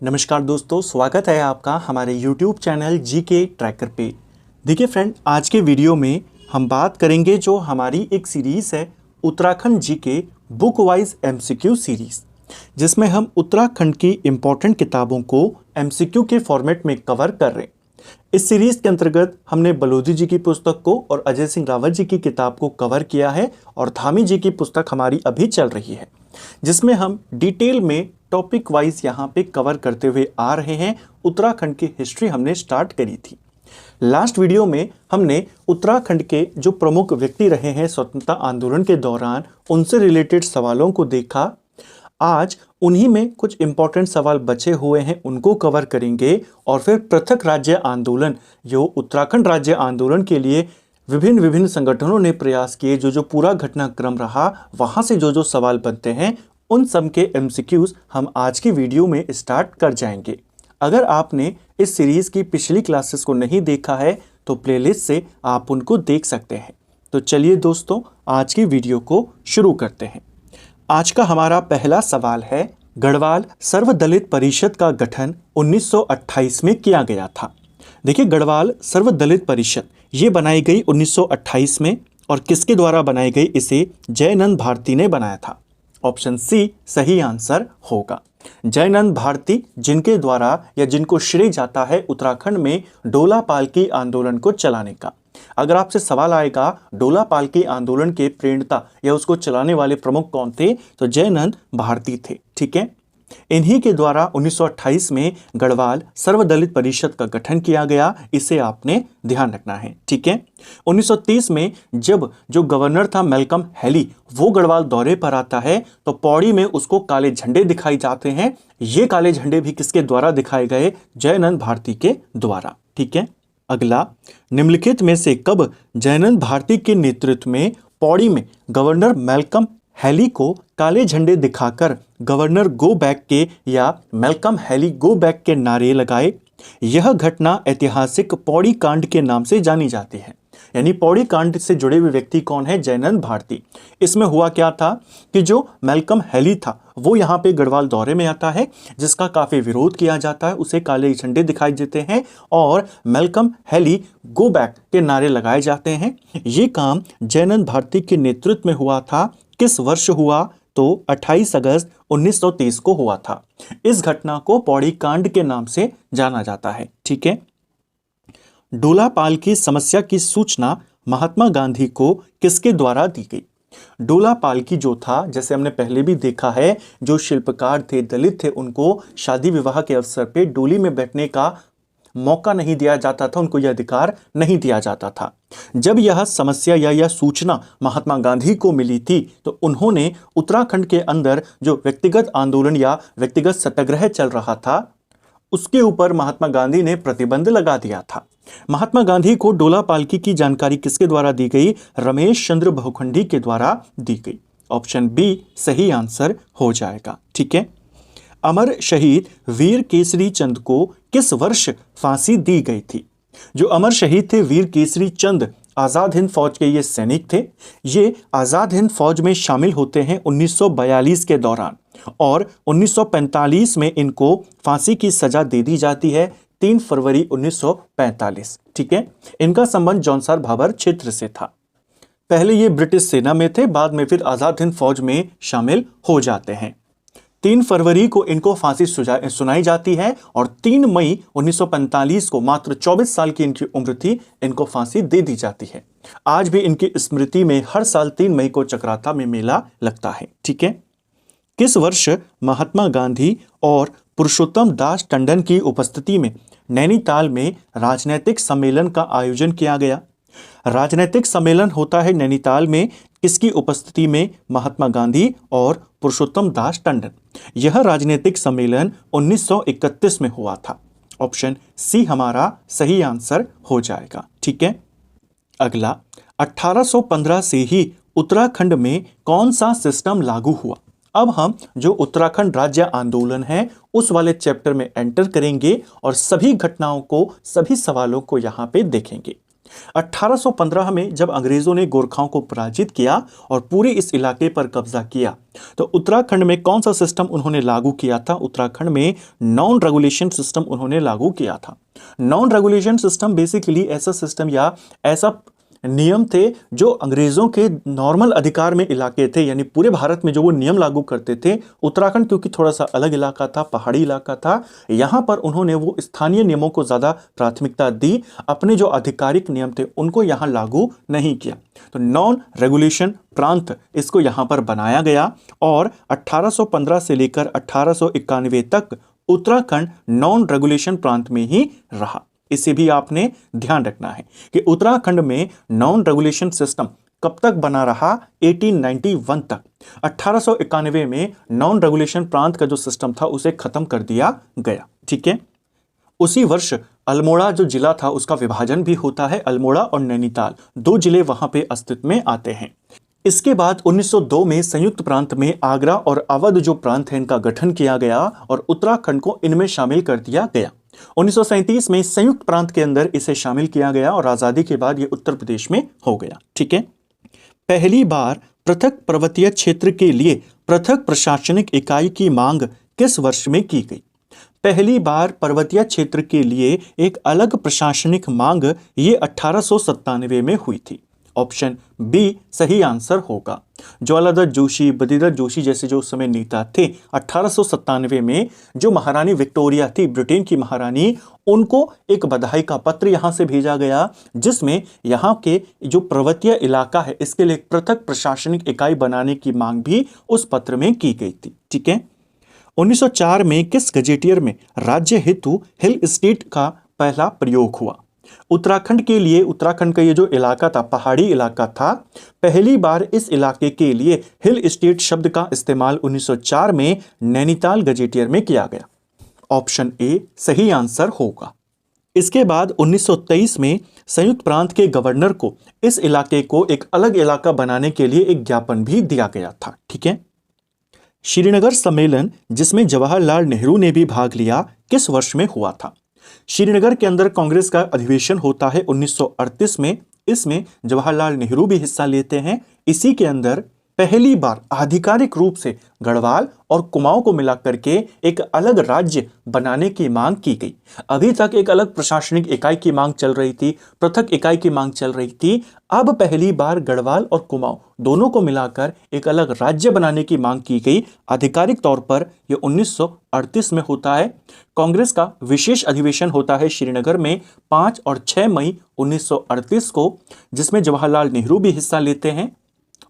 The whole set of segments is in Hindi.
नमस्कार दोस्तों, स्वागत है आपका हमारे YouTube चैनल जीके ट्रैकर पे। देखिए फ्रेंड, आज के वीडियो में हम बात करेंगे जो हमारी एक सीरीज़ है Uttarakhand GK book wise MCQ series, जिसमें हम उत्तराखंड की इम्पोर्टेंट किताबों को MCQ के फॉर्मेट में कवर कर रहे हैं। इस सीरीज़ के अंतर्गत हमने बलोदी जी की पुस्तक को और अजय सिंह रावत जी की किताब को कवर किया है और धामी जी की पुस्तक हमारी अभी चल रही है, जिसमें हम डिटेल में टॉपिक वाइज यहाँ पे कवर करते हुए आ रहे हैं। उत्तराखंड की हिस्ट्री हमने स्टार्ट करी थी। लास्ट वीडियो में हमने उत्तराखंड के जो प्रमुख व्यक्ति रहे हैं स्वतंत्रता आंदोलन के दौरान, उनसे रिलेटेड सवालों को देखा। आज उन्हीं में कुछ इंपॉर्टेंट सवाल बचे हुए हैं, उनको कवर करेंगे और फिर पृथक राज्य आंदोलन, जो उत्तराखंड राज्य आंदोलन के लिए विभिन्न संगठनों ने प्रयास किए, जो पूरा घटनाक्रम रहा, वहां से जो सवाल बनते हैं, उन सब के MCQs हम आज की वीडियो में स्टार्ट कर जाएंगे। अगर आपने इस सीरीज की पिछली क्लासेस को नहीं देखा है तो प्लेलिस्ट से आप उनको देख सकते हैं। तो चलिए दोस्तों, आज की वीडियो को शुरू करते हैं। आज का हमारा पहला सवाल है, गढ़वाल सर्वदलित परिषद का गठन 1928 में किया गया था। देखिए, गढ़वाल सर्वदलित परिषद ये बनाई गई 1928 में, और किसके द्वारा बनाई गई? इसे जयनंद भारती ने बनाया था। ऑप्शन सी सही आंसर होगा। जयनंद भारती, जिनके द्वारा या जिनको श्रेय जाता है उत्तराखंड में डोला पालकी आंदोलन को चलाने का। अगर आपसे सवाल आएगा डोला पालकी आंदोलन के प्रेरणता या उसको चलाने वाले प्रमुख कौन थे, तो जयनंद भारती थे। ठीक है, इन्हीं के द्वारा 1928 में गढ़वाल सर्वदलित परिषद का गठन किया गया। इसे आपने ध्यान रखना है। ठीक है, 1930 में जब जो गवर्नर था मैल्कम हैली, वो गढ़वाल दौरे पर आता है, तो पौड़ी में उसको काले झंडे दिखाई जाते हैं। ये काले झंडे भी किसके द्वारा दिखाए गए? जयनंद भारती के द्वारा। ठीक है, अगला, निम्नलिखित में से कब जयनंद भारती के नेतृत्व में पौड़ी में गवर्नर मैल्कम हैली को काले झंडे दिखाकर गवर्नर गो बैक के या मैल्कम हैली गो बैक के नारे लगाए? यह घटना ऐतिहासिक पौड़ी कांड के नाम से जानी जाती है। यानी पौड़ी कांड से जुड़े हुए व्यक्ति कौन है? जयनंद भारती। इसमें हुआ क्या था कि जो मैल्कम हैली था वो यहाँ पे गढ़वाल दौरे में आता है, जिसका काफी विरोध किया जाता है, उसे काले झंडे दिखाई देते हैं और मैल्कम हैली गो बैक के नारे लगाए जाते हैं। ये काम जयनंद भारती के नेतृत्व में हुआ था। किस वर्ष हुआ? तो 28 अगस्त 1930 को हुआ था। इस घटना को पौड़ी कांड के नाम से जाना जाता है। ठीक है, डोला पाल की समस्या की सूचना महात्मा गांधी को किसके द्वारा दी गई? डोला पालकी जो था, जैसे हमने पहले भी देखा है, जो शिल्पकार थे, दलित थे, उनको शादी विवाह के अवसर पे डोली में बैठने का मौका नहीं दिया जाता था, उनको यह अधिकार नहीं दिया जाता था। जब यह समस्या या यह सूचना महात्मा गांधी को मिली थी, तो उन्होंने उत्तराखंड के अंदर जो व्यक्तिगत आंदोलन या व्यक्तिगत सत्याग्रह चल रहा था, उसके ऊपर महात्मा गांधी ने प्रतिबंध लगा दिया था। महात्मा गांधी को डोला पालकी की जानकारी किसके द्वारा दी गई? रमेश चंद्र बहुखंडी के द्वारा दी गई। ऑप्शन बी सही आंसर हो जाएगा। ठीक है, अमर शहीद वीर केसरी चंद को किस वर्ष फांसी दी गई थी? जो अमर शहीद थे वीर केसरी चंद, आजाद हिंद फौज के ये सैनिक थे। ये आजाद हिंद फौज में शामिल होते हैं 1942 के दौरान, और 1945 में इनको फांसी की सजा दे दी जाती है, 3 फरवरी 1945। ठीक है, इनका संबंध जौनसार भाबर क्षेत्र से था। पहले ये ब्रिटिश सेना में थे, बाद में फिर आजाद हिंद फौज में शामिल हो जाते हैं। 3 फरवरी को इनको फांसी सुनाई जाती है और 3 मई 1945 को, मात्र 24 साल की इनकी उम्र थी, इनको फांसी दे दी जाती है। आज भी इनकी स्मृति में हर साल 3 मई को चक्राता में मेला लगता है। ठीक है, किस वर्ष महात्मा गांधी और पुरुषोत्तम दास टंडन की उपस्थिति में नैनीताल में राजनीतिक सम्मेलन का आयोजन किया गया? राजनीतिक सम्मेलन होता है नैनीताल में, किसकी उपस्थिति में? महात्मा गांधी और पुरुषोत्तम दास टंडन। यह राजनीतिक सम्मेलन 1931 में हुआ था। ऑप्शन सी हमारा सही आंसर हो जाएगा। ठीक है, अगला, 1815 से ही उत्तराखंड में कौन सा सिस्टम लागू हुआ? अब हम जो उत्तराखंड राज्य आंदोलन है उस वाले चैप्टर में एंटर करेंगे और सभी घटनाओं को, सभी सवालों को यहाँ पे देखेंगे। 1815 में जब अंग्रेजों ने गोरखाओं को पराजित किया और पूरे इस इलाके पर कब्जा किया, तो उत्तराखंड में कौन सा सिस्टम उन्होंने लागू किया था? उत्तराखंड में नॉन रेगुलेशन सिस्टम उन्होंने लागू किया था। नॉन रेगुलेशन सिस्टम बेसिकली ऐसा सिस्टम या ऐसा नियम थे जो अंग्रेजों के नॉर्मल अधिकार में इलाके थे, यानी पूरे भारत में जो वो नियम लागू करते थे, उत्तराखंड क्योंकि थोड़ा सा अलग इलाका था, पहाड़ी इलाका था, यहां पर उन्होंने वो स्थानीय नियमों को ज्यादा प्राथमिकता दी, अपने जो आधिकारिक नियम थे उनको यहां लागू नहीं किया। तो नॉन रेगुलेशन प्रांत इसको यहां पर बनाया गया और 1815 से लेकर 1891 तक उत्तराखंड नॉन रेगुलेशन प्रांत में ही रहा। इसे भी आपने ध्यान रखना है कि उत्तराखंड में नॉन रेगुलेशन सिस्टम कब तक बना रहा? 1891 तक। 1891 में नॉन रेगुलेशन प्रांत का जो सिस्टम था उसे खत्म कर दिया गया। ठीक है, उसी वर्ष अल्मोड़ा जो जिला था उसका विभाजन भी होता है। अल्मोड़ा और नैनीताल 2 जिले वहां पे अस्तित्व में आते हैं। इसके बाद 1902 में संयुक्त प्रांत में आगरा और अवध जो प्रांत है इनका गठन किया गया और उत्तराखंड को इनमें शामिल कर दिया गया। 1937 में संयुक्त प्रांत के अंदर इसे शामिल किया गया और आजादी के बाद यह उत्तर प्रदेश में हो गया। ठीक है, पहली बार पृथक पर्वतीय क्षेत्र के लिए पृथक प्रशासनिक इकाई की मांग किस वर्ष में की गई? पहली बार पर्वतीय क्षेत्र के लिए एक अलग प्रशासनिक मांग ये 1897 में हुई थी। ऑप्शन बी सही आंसर होगा। ज्वालादत्त जोशी, बद्रीदत्त जोशी जैसे जो उस समय नेता थे, 1897 में जो महारानी विक्टोरिया थी, ब्रिटेन की महारानी, उनको एक बधाई का पत्र यहां से भेजा गया जिसमें यहां के जो पर्वतीय इलाका है इसके लिए पृथक प्रशासनिक इकाई बनाने की मांग भी उस पत्र में की गई थी। ठीक है, 1904 में किस गजेटियर में राज्य हेतु हिल स्टेट का पहला प्रयोग हुआ? उत्तराखंड के लिए, उत्तराखंड का ये जो इलाका था, पहाड़ी इलाका था, पहली बार इस इलाके के लिए हिल स्टेट शब्द का इस्तेमाल 1904 में नैनीताल गजेटियर में किया गया। ऑप्शन ए सही आंसर होगा। इसके बाद 1923 में संयुक्त प्रांत के गवर्नर को इस इलाके को एक अलग इलाका बनाने के लिए एक ज्ञापन भी दिया गया था। ठीक है, श्रीनगर सम्मेलन जिसमें जवाहरलाल नेहरू ने भी भाग लिया किस वर्ष में हुआ था? श्रीनगर के अंदर कांग्रेस का अधिवेशन होता है 1938 में। इसमें जवाहरलाल नेहरू भी हिस्सा लेते हैं। इसी के अंदर पहली बार आधिकारिक रूप से गढ़वाल और कुमाऊं को मिलाकर के एक अलग राज्य बनाने की मांग की गई। अभी तक एक अलग प्रशासनिक इकाई की मांग चल रही थी, पृथक इकाई की मांग चल रही थी। अब पहली बार गढ़वाल और कुमाऊं दोनों को मिलाकर एक अलग राज्य बनाने की मांग की गई। आधिकारिक तौर पर यह 1938 में होता है। कांग्रेस का विशेष अधिवेशन होता है श्रीनगर में 5 और 6 मई 1938 को, जिसमें जवाहरलाल नेहरू भी हिस्सा लेते हैं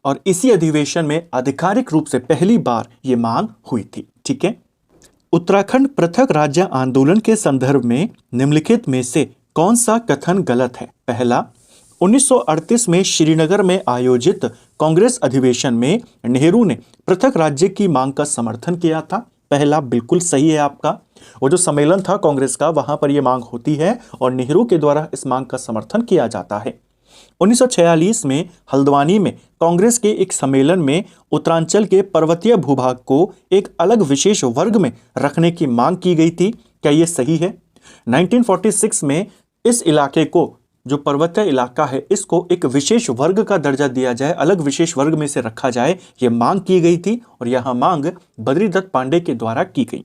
और इसी अधिवेशन में आधिकारिक रूप से पहली बार यह मांग हुई थी। ठीक है, उत्तराखंड पृथक राज्य आंदोलन के संदर्भ में निम्नलिखित में से कौन सा कथन गलत है? पहला, 1938 में श्रीनगर में आयोजित कांग्रेस अधिवेशन में नेहरू ने पृथक राज्य की मांग का समर्थन किया था। पहला बिल्कुल सही है आपका। वो जो सम्मेलन था कांग्रेस का, वहां पर यह मांग होती है और नेहरू के द्वारा इस मांग का समर्थन किया जाता है। 1946 में हल्द्वानी में कांग्रेस के एक सम्मेलन में उत्तरांचल के पर्वतीय भूभाग को एक अलग विशेष वर्ग में रखने की मांग की गई थी। क्या यह सही है? 1946 में इस इलाके को, जो पर्वतीय इलाका है, इसको एक विशेष वर्ग का दर्जा दिया जाए, अलग विशेष वर्ग में से रखा जाए, यह मांग की गई थी और यह मांग बद्रीदत्त पांडे के द्वारा की गई।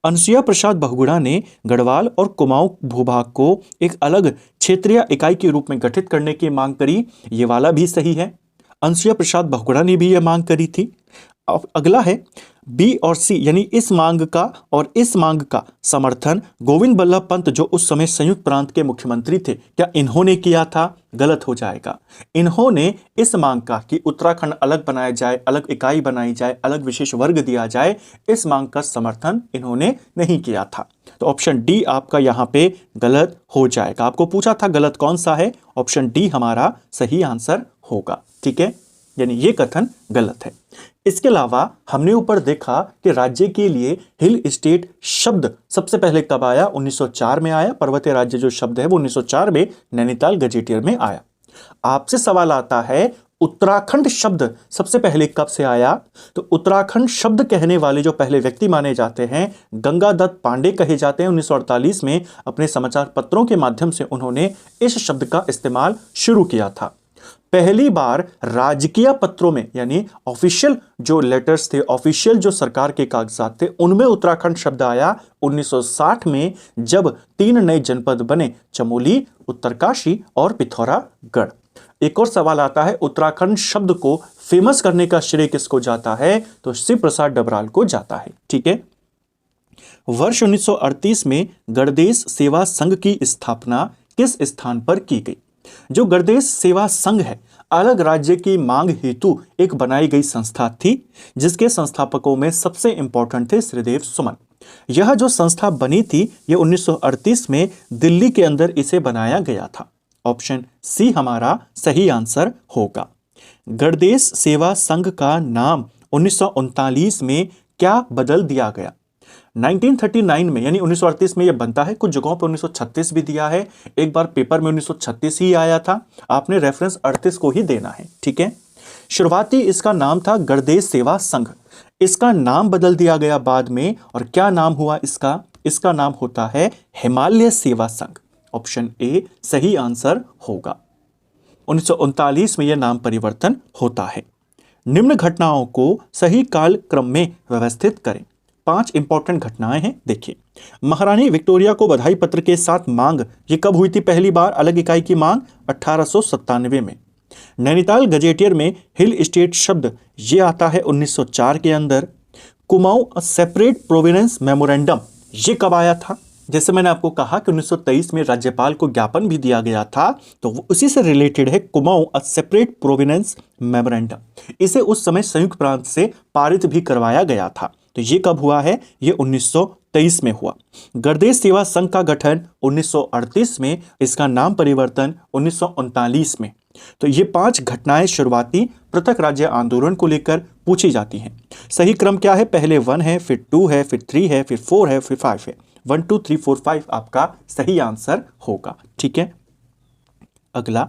अनुसुईया प्रसाद बहुगुणा ने गढ़वाल और कुमाऊं भूभाग को एक अलग क्षेत्रीय इकाई के रूप में गठित करने की मांग करी। ये वाला भी सही है, अनुसुईया प्रसाद बहुगुणा ने भी यह मांग करी थी। अब अगला है बी और सी, यानी इस मांग का और इस मांग का समर्थन गोविंद बल्लभ पंत जो उस समय संयुक्त प्रांत के मुख्यमंत्री थे, क्या इन्होंने किया था? गलत हो जाएगा। इन्होंने इस मांग का कि उत्तराखंड अलग बनाया जाए, अलग इकाई बनाई जाए, अलग विशेष वर्ग दिया जाए, इस मांग का समर्थन इन्होंने नहीं किया था। तो ऑप्शन डी आपका यहां पे गलत हो जाएगा। आपको पूछा था गलत कौन सा है, ऑप्शन डी हमारा सही आंसर होगा। ठीक है, यानी ये कथन गलत है। इसके अलावा हमने ऊपर देखा कि राज्य के लिए हिल स्टेट शब्द सबसे पहले कब आया? 1904 में आया। पर्वतीय राज्य जो शब्द है वो 1904 में नैनीताल गजेटियर में आया। आपसे सवाल आता है उत्तराखंड शब्द सबसे पहले कब से आया? तो उत्तराखंड शब्द कहने वाले जो पहले व्यक्ति माने जाते हैं गंगादत्त पांडे कहे जाते हैं। 1948 में अपने समाचार पत्रों के माध्यम से उन्होंने इस शब्द का इस्तेमाल शुरू किया था। पहली बार राजकीय पत्रों में यानी ऑफिशियल जो लेटर्स थे, ऑफिशियल जो सरकार के कागजात थे, उनमें उत्तराखंड शब्द आया 1960 में, जब 3 नए जनपद बने, चमोली, उत्तरकाशी और पिथौरागढ़। एक और सवाल आता है, उत्तराखंड शब्द को फेमस करने का श्रेय किसको जाता है? तो शिव प्रसाद डबराल को जाता है। ठीक है। वर्ष 1938 में गणदेश सेवा संघ की स्थापना किस स्थान पर की गई? जो गणदेश सेवा संघ है, अलग राज्य की मांग हेतु एक बनाई गई संस्था थी, जिसके संस्थापकों में सबसे इंपॉर्टेंट थे श्रीदेव सुमन। यह जो संस्था बनी थी, यह 1938 में दिल्ली के अंदर इसे बनाया गया था। ऑप्शन सी हमारा सही आंसर होगा। गणदेश सेवा संघ का नाम 1939 में क्या बदल दिया गया? 1939 में यानी 1938 में यह बनता है, कुछ जगहों पर 1936 भी दिया है, एक बार पेपर में 1936 ही आया था, आपने रेफरेंस 38 को ही देना है। ठीक है। शुरुआती इसका नाम था गणदेश सेवा संघ, इसका नाम बदल दिया गया बाद में, और क्या नाम हुआ इसका? इसका नाम होता है हिमालय सेवा संघ। ऑप्शन ए सही आंसर होगा। 1939 में यह नाम परिवर्तन होता है। निम्न घटनाओं को सही काल क्रम में व्यवस्थित करें। 5 इंपॉर्टेंट घटनाएं हैं, देखिए। महारानी विक्टोरिया को बधाई पत्र के साथ मांग, ये कब हुई थी पहली बार अलग इकाई की मांग? 1897 में। नैनीताल गजेटियर में हिल स्टेट शब्द ये आता है 1904 के अंदर। Kumaon a separate Providence memorandum ये कब आया था? जैसे मैंने आपको कहा कि 1923 में राज्यपाल को ज्ञापन भी दिया गया था, तो वो उसी से रिलेटेड है, Kumaon a separate Providence memorandum. इसे उस समय संयुक्त प्रांत से पारित भी करवाया गया था। तो ये कब हुआ है? ये 1923 में हुआ। गणदेश सेवा संघ का गठन 1938 में, इसका नाम परिवर्तन 1939 में। तो ये 5 घटनाएं शुरुआती पृथक राज्य आंदोलन को लेकर पूछी जाती हैं। सही क्रम क्या है? पहले 1 है, फिर 2 है, फिर 3 है, फिर 4 है, फिर 5 है। 1 2 3 4 5 आपका सही आंसर होगा। ठीक है। अगला,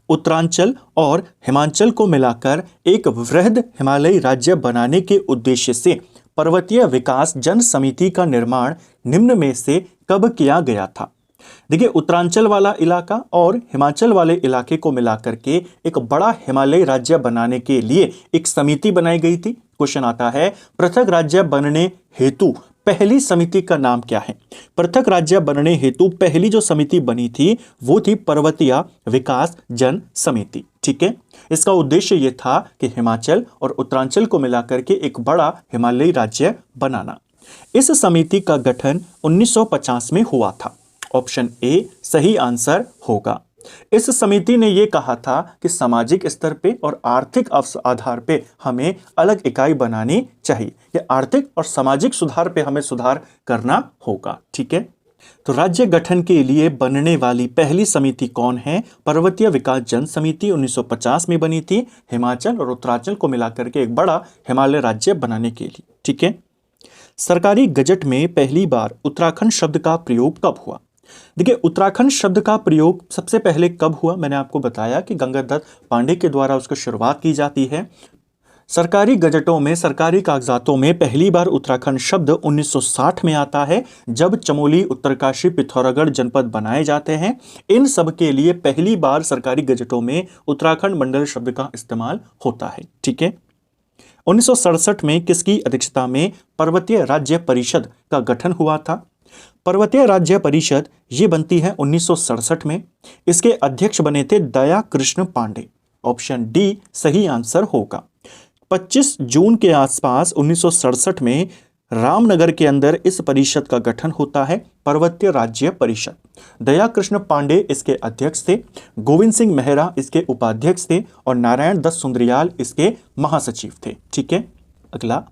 उत्तरांचल और हिमाचल को मिलाकर एक वृहद हिमालयी राज्य बनाने के उद्देश्य से पर्वतीय विकास जन समिति का निर्माण निम्न में से कब किया गया था? देखिए, उत्तरांचल वाला इलाका और हिमाचल वाले इलाके को मिलाकर के एक बड़ा हिमालयी राज्य बनाने के लिए एक समिति बनाई गई थी। क्वेश्चन आता है, पृथक राज्य बनने हेतु पहली समिति का नाम क्या है? पृथक राज्य बनने हेतु पहली जो समिति बनी थी वो थी पर्वतीय विकास जन समिति। ठीक है। इसका उद्देश्य यह था कि हिमाचल और उत्तरांचल को मिलाकर के एक बड़ा हिमालयी राज्य बनाना। इस समिति का गठन 1950 में हुआ था। ऑप्शन ए सही आंसर होगा। इस समिति ने यह कहा था कि सामाजिक स्तर पे और आर्थिक आधार पे हमें अलग इकाई बनानी चाहिए, या आर्थिक और सामाजिक सुधार पे हमें सुधार करना होगा। ठीक है। तो राज्य गठन के लिए बनने वाली पहली समिति कौन है? पर्वतीय विकास जन समिति 1950 में बनी थी, हिमाचल और उत्तरांचल को मिलाकर के एक बड़ा हिमालय राज्य बनाने के लिए। ठीक है। सरकारी गजट में पहली बार उत्तराखंड शब्द का प्रयोग कब हुआ? देखिए, उत्तराखंड शब्द का प्रयोग सबसे पहले कब हुआ? मैंने आपको बताया कि गंगादत्त पांडे के द्वारा उसकी शुरुआत की जाती है। सरकारी गजटों में, सरकारी कागजातों में पहली बार उत्तराखंड शब्द 1960 में आता है, जब चमोली, उत्तरकाशी, पिथौरागढ़ जनपद बनाए जाते हैं। इन सब के लिए पहली बार सरकारी गजटों में उत्तराखंड मंडल शब्द का इस्तेमाल होता है। ठीक है। 1967 में किसकी अध्यक्षता में पर्वतीय राज्य परिषद का गठन हुआ था? पर्वतीय राज्य परिषद ये बनती है 1967 में। इसके अध्यक्ष बने थे दया कृष्ण पांडे। ऑप्शन डी सही आंसर होगा। 25 जून के आसपास 1967 में रामनगर के अंदर इस परिषद का गठन होता है, पर्वतीय राज्य परिषद। दया कृष्ण पांडे इसके अध्यक्ष थे, गोविंद सिंह मेहरा इसके उपाध्यक्ष थे और नारायण दत्त सुंदरियाल इसके महासचिव थे। ठीक है। अगला,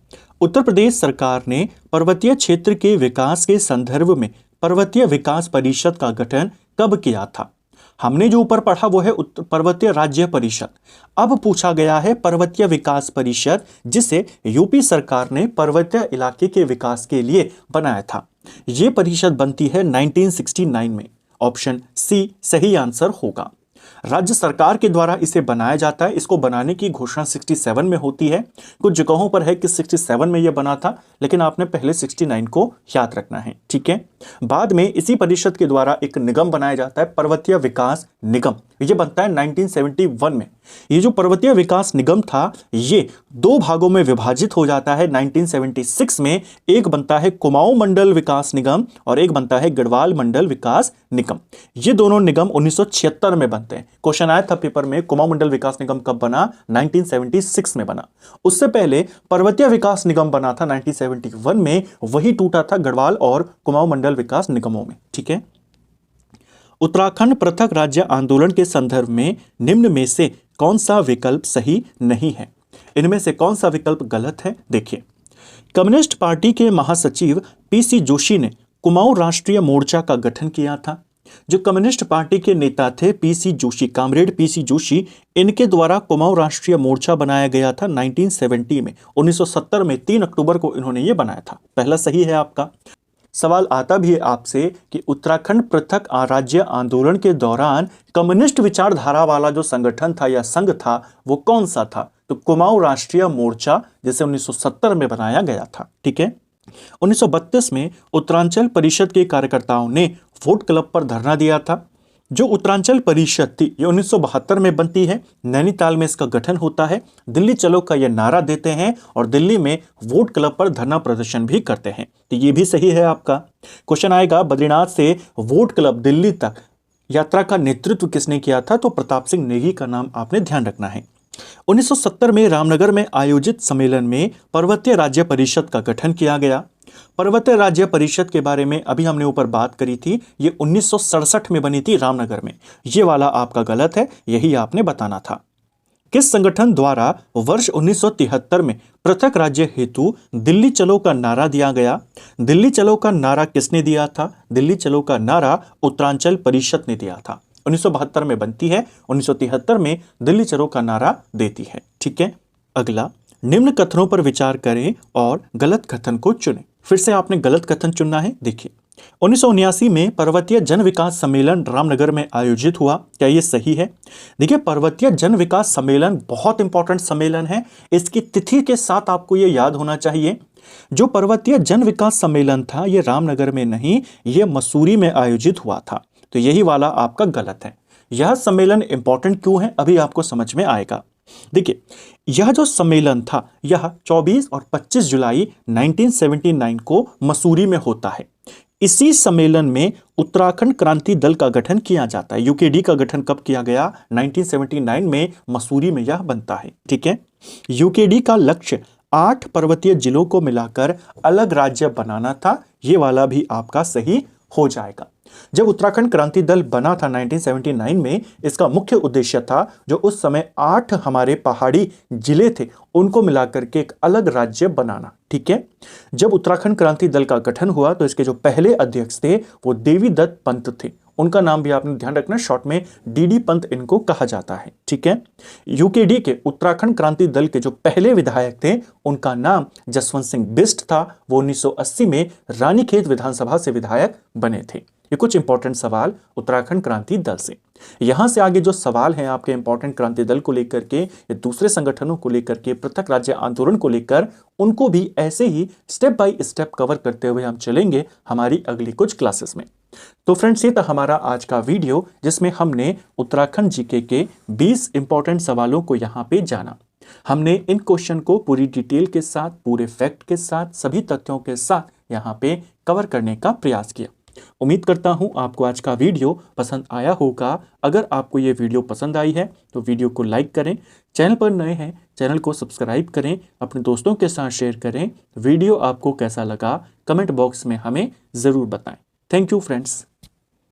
उत्तर प्रदेश सरकार ने पर्वतीय क्षेत्र के विकास के संदर्भ में पर्वतीय विकास परिषद का गठन कब किया था? हमने जो ऊपर पढ़ा वो है पर्वतीय राज्य परिषद। अब पूछा गया है पर्वतीय विकास परिषद, जिसे यूपी सरकार ने पर्वतीय इलाके के विकास के लिए बनाया था। यह परिषद बनती है 1969 में। ऑप्शन सी सही आंसर होगा। राज्य सरकार के द्वारा इसे बनाया जाता है। इसको बनाने की घोषणा 67 में होती है। कुछ जगहों पर है कि 67 में यह बना था, लेकिन आपने पहले 69 को याद रखना है, ठीक है। बाद में इसी परिषद के द्वारा एक निगम बनाया जाता है, पर्वतीय विकास निगम। ये बनता है 1971 में। ये जो पर्वतीय विकास निगम था, ये दो भागों में विभाजित हो जाता है। 1976 में एक बनता है कुमाऊं मंडल विकास निगम और एक बनता है गढ़वाल मंडल विकास निगम। ये दोनों निगम 1976 में बनते हैं। क्वेश्चन आया था पेपर में, कुमाऊं मंडल विकास निगम कब बना? 1976 में बना। उससे पहले पर्वतीय विकास निगम बना था 1971 में, वही टूटा था गढ़वाल और कुमाऊं मंडल विकास निगमों में, ठीक है। उत्तराखंड पृथक राज्य आंदोलन के संदर्भ में निम्न में से कौन सा विकल्प सही नहीं है? इनमें से कौन सा विकल्प गलत है? देखिए, कम्युनिस्ट पार्टी के महासचिव पीसी जोशी ने कुमाऊं राष्ट्रीय मोर्चा का गठन किया था। जो कम्युनिस्ट पार्टी के नेता थे PC Joshi, comrade PC Joshi, इनके द्वारा कुमाऊं राष्ट्रीय मोर्चा बनाया गया था 1970 में। 1970 में 3 अक्टूबर को इन्होंने ये बनाया था। पहला सही है आपका। सवाल आता भी है आपसे कि उत्तराखंड पृथक राज्य आंदोलन के दौरान कम्युनिस्ट विचारधारा वाला जो संगठन था या संघ था, वो कौन सा था? तो कुमाऊं राष्ट्रीय मोर्चा, जिसे 1970 में बनाया गया था, ठीक है। 1932 में उत्तरांचल परिषद के कार्यकर्ताओं ने वोट क्लब पर धरना दिया था। जो उत्तरांचल परिषद थी, ये 1972 में बनती है। नैनीताल में इसका गठन होता है। दिल्ली चलो का ये नारा देते हैं और दिल्ली में वोट क्लब पर धरना प्रदर्शन भी करते हैं। तो ये भी सही है आपका। क्वेश्चन आएगा, बद्रीनाथ से वोट क्लब दिल्ली तक यात्रा का नेतृत्व किसने किया था? तो प्रताप सिंह नेगी का नाम आपने ध्यान रखना है। 1970 में रामनगर में आयोजित सम्मेलन में पर्वतीय राज्य परिषद का गठन किया गया। पर्वतीय राज्य परिषद के बारे में अभी हमने ऊपर बात करी थी, ये 1967 में बनी थी रामनगर में। ये वाला आपका गलत है, यही आपने बताना था। किस संगठन द्वारा वर्ष 1973 में पृथक राज्य हेतु दिल्ली चलो का नारा दिया गया? दिल्ली चलो का नारा किसने दिया था? दिल्ली चलो का नारा उत्तरांचल परिषद ने दिया था। 1972 में बनती है, 1973 में दिल्ली चलो का नारा देती है, ठीक है। अगला, निम्न कथनों पर विचार करें और गलत कथन को चुनें। फिर से आपने गलत कथन चुनना है। देखिए, 1979 में पर्वतीय जन विकास सम्मेलन रामनगर में आयोजित हुआ। क्या ये सही है? देखिए, पर्वतीय जन विकास सम्मेलन बहुत इंपॉर्टेंट सम्मेलन है। इसकी तिथि के साथ आपको ये याद होना चाहिए। जो पर्वतीय जन विकास सम्मेलन था, ये रामनगर में नहीं, ये मसूरी में आयोजित हुआ था। तो यही वाला आपका गलत है। यह सम्मेलन इंपॉर्टेंट क्यों है, अभी आपको समझ में आएगा। देखिए, यह जो सम्मेलन था, यह 24 और 25 जुलाई 1979 को मसूरी में होता है। इसी सम्मेलन में उत्तराखंड क्रांति दल का गठन किया जाता है। यूकेडी का गठन कब किया गया? 1979 में मसूरी में यह बनता है, ठीक है। यूकेडी का लक्ष्य 8 पर्वतीय जिलों को मिलाकर अलग राज्य बनाना था। यह वाला भी आपका सही हो जाएगा। जब उत्तराखंड क्रांति दल बना था 1979 में, इसका मुख्य उद्देश्य था जो उस समय 8 हमारे पहाड़ी जिले थे, उनको मिलाकर के एक अलग राज्य बनाना, ठीक है। जब उत्तराखंड क्रांति दल का गठन हुआ तो इसके जो पहले अध्यक्ष थे वो देवी दत्त पंत थे। उनका नाम भी आपने ध्यान रखना, शॉर्ट में डीडी पंत इनको कहा जाता है, ठीक है। यूकेडी के उत्तराखंड क्रांति दल के जो पहले विधायक थे, उनका नाम जसवंत सिंह बिष्ट था। वो 1980 में रानीखेत विधानसभा से विधायक बने थे। ये कुछ इंपॉर्टेंट सवाल उत्तराखंड क्रांति दल से। यहां से आगे जो सवाल हैं आपके इंपॉर्टेंट क्रांति दल को लेकर के या दूसरे संगठनों को लेकर के, पृथक राज्य आंदोलन को लेकर, उनको भी ऐसे ही स्टेप बाय स्टेप कवर करते हुए हम चलेंगे हमारी अगली कुछ क्लासेस में। तो फ्रेंड्स, ये था हमारा आज का वीडियो, जिसमें हमने उत्तराखंड जीके के 20 इंपॉर्टेंट सवालों को यहाँ पे जाना। हमने इन क्वेश्चन को पूरी डिटेल के साथ, पूरे फैक्ट के साथ, सभी तथ्यों के साथ यहाँ पे कवर करने का प्रयास किया। उम्मीद करता हूं आपको आज का वीडियो पसंद आया होगा। अगर आपको ये वीडियो पसंद आई है तो वीडियो को लाइक करें, चैनल पर नए हैं चैनल को सब्सक्राइब करें, अपने दोस्तों के साथ शेयर करें। वीडियो आपको कैसा लगा कमेंट बॉक्स में हमें ज़रूर बताएं। Thank you friends.